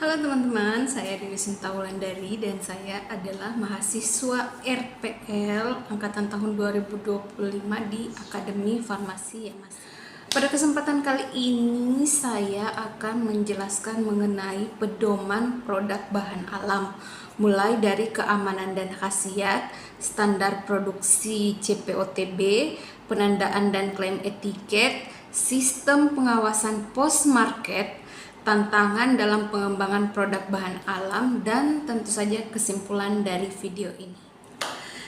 Halo teman-teman, saya Dewi Sinta Wulandari dan saya adalah mahasiswa RPL angkatan tahun 2025 di Akademi Farmasi ya Mas. Pada kesempatan kali ini saya akan menjelaskan mengenai pedoman produk bahan alam, mulai dari keamanan dan khasiat, standar produksi CPOTB, penandaan dan klaim etiket, sistem pengawasan post market, tantangan dalam pengembangan produk bahan alam, dan tentu saja kesimpulan dari video ini.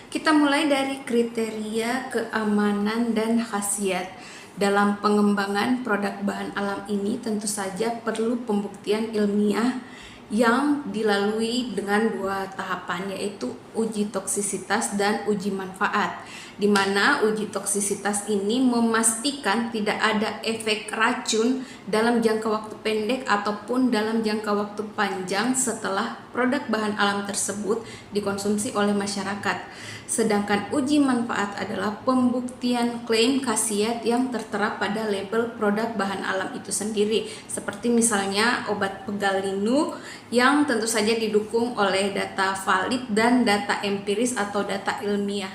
Kita mulai dari kriteria keamanan dan khasiat. Dalam pengembangan produk bahan alam ini tentu saja perlu pembuktian ilmiah yang dilalui dengan dua tahapan, yaitu uji toksisitas dan uji manfaat, di mana uji toksisitas ini memastikan tidak ada efek racun dalam jangka waktu pendek ataupun dalam jangka waktu panjang setelah produk bahan alam tersebut dikonsumsi oleh masyarakat. Sedangkan uji manfaat adalah pembuktian klaim khasiat yang tertera pada label produk bahan alam itu sendiri, seperti misalnya obat pegal linu yang tentu saja didukung oleh data valid dan data empiris atau data ilmiah.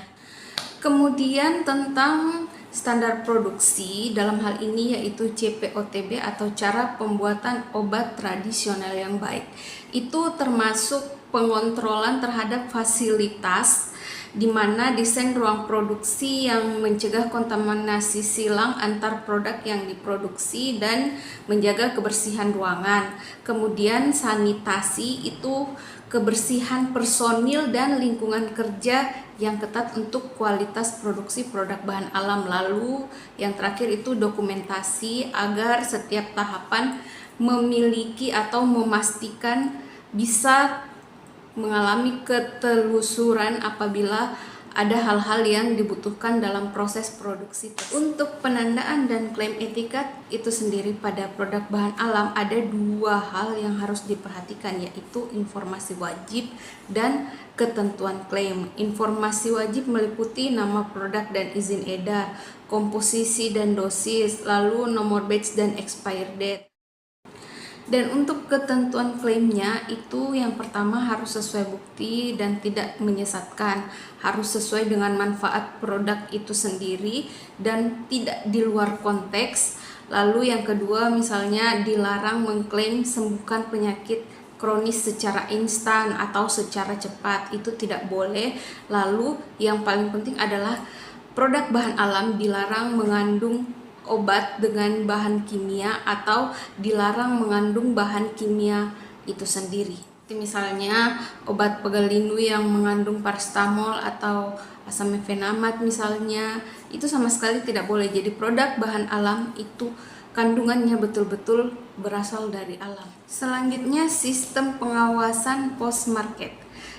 Kemudian tentang standar produksi, dalam hal ini yaitu CPOTB atau cara pembuatan obat tradisional yang baik. Itu termasuk pengontrolan terhadap fasilitas, di mana desain ruang produksi yang mencegah kontaminasi silang antar produk yang diproduksi dan menjaga kebersihan ruangan. Kemudian sanitasi itu kebersihan personil dan lingkungan kerja yang ketat untuk kualitas produksi produk bahan alam. Lalu yang terakhir itu dokumentasi agar setiap tahapan memiliki atau memastikan bisa mengalami ketelusuran apabila ada hal-hal yang dibutuhkan dalam proses produksi. Untuk penandaan dan klaim etiket itu sendiri pada produk bahan alam ada dua hal yang harus diperhatikan, yaitu informasi wajib dan ketentuan klaim. Informasi wajib meliputi nama produk dan izin edar, komposisi dan dosis, lalu nomor batch dan expire date. Dan untuk ketentuan klaimnya itu yang pertama harus sesuai bukti dan tidak menyesatkan, harus sesuai dengan manfaat produk itu sendiri dan tidak di luar konteks. Lalu yang kedua misalnya dilarang mengklaim sembuhkan penyakit kronis secara instan atau secara cepat, itu tidak boleh. Lalu yang paling penting adalah produk bahan alam dilarang mengandung obat dengan bahan kimia atau dilarang mengandung bahan kimia itu sendiri. Misalnya obat pegal linu yang mengandung paracetamol atau asam mefenamat misalnya, itu sama sekali tidak boleh. Jadi produk bahan alam itu kandungannya betul-betul berasal dari alam. Selanjutnya sistem pengawasan post market,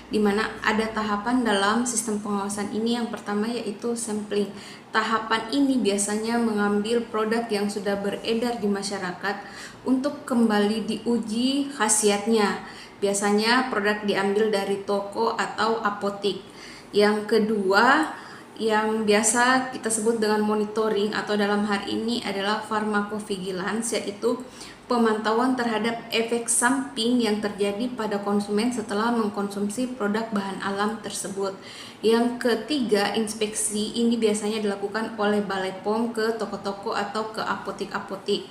di mana ada tahapan dalam sistem pengawasan ini. Yang pertama yaitu sampling. Tahapan ini biasanya mengambil produk yang sudah beredar di masyarakat untuk kembali diuji khasiatnya. Biasanya produk diambil dari toko atau apotik. Yang kedua yang biasa kita sebut dengan monitoring atau dalam hal ini adalah pharmacovigilance, yaitu pemantauan terhadap efek samping yang terjadi pada konsumen setelah mengkonsumsi produk bahan alam tersebut. Yang ketiga, inspeksi ini biasanya dilakukan oleh Balai POM ke toko-toko atau ke apotik-apotik.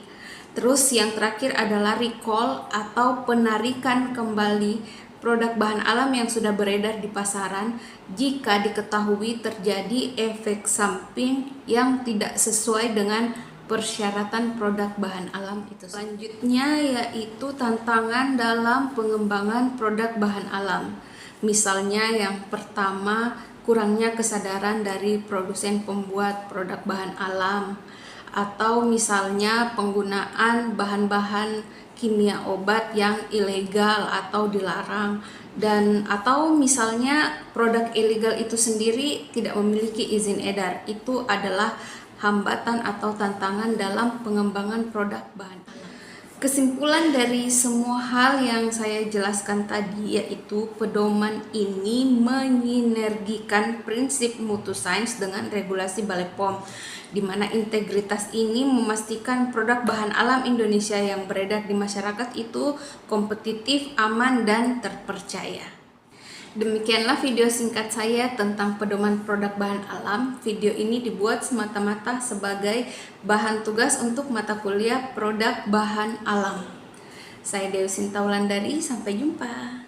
Terus yang terakhir adalah recall atau penarikan kembali produk bahan alam yang sudah beredar di pasaran jika diketahui terjadi efek samping yang tidak sesuai dengan persyaratan produk bahan alam itu. Selanjutnya yaitu tantangan dalam pengembangan produk bahan alam. Misalnya yang pertama, kurangnya kesadaran dari produsen pembuat produk bahan alam, atau misalnya penggunaan bahan-bahan kimia obat yang ilegal atau dilarang, dan atau misalnya produk ilegal itu sendiri tidak memiliki izin edar. Itu adalah hambatan atau tantangan dalam pengembangan produk bahan alam. Kesimpulan dari semua hal yang saya jelaskan tadi yaitu pedoman ini menyinergikan prinsip mutu sains dengan regulasi Balai POM, di mana integritas ini memastikan produk bahan alam Indonesia yang beredar di masyarakat itu kompetitif, aman, dan terpercaya. Demikianlah video singkat saya tentang pedoman produk bahan alam. Video ini dibuat semata-mata sebagai bahan tugas untuk mata kuliah produk bahan alam. Saya Dewi Sinta Wulandari, sampai jumpa.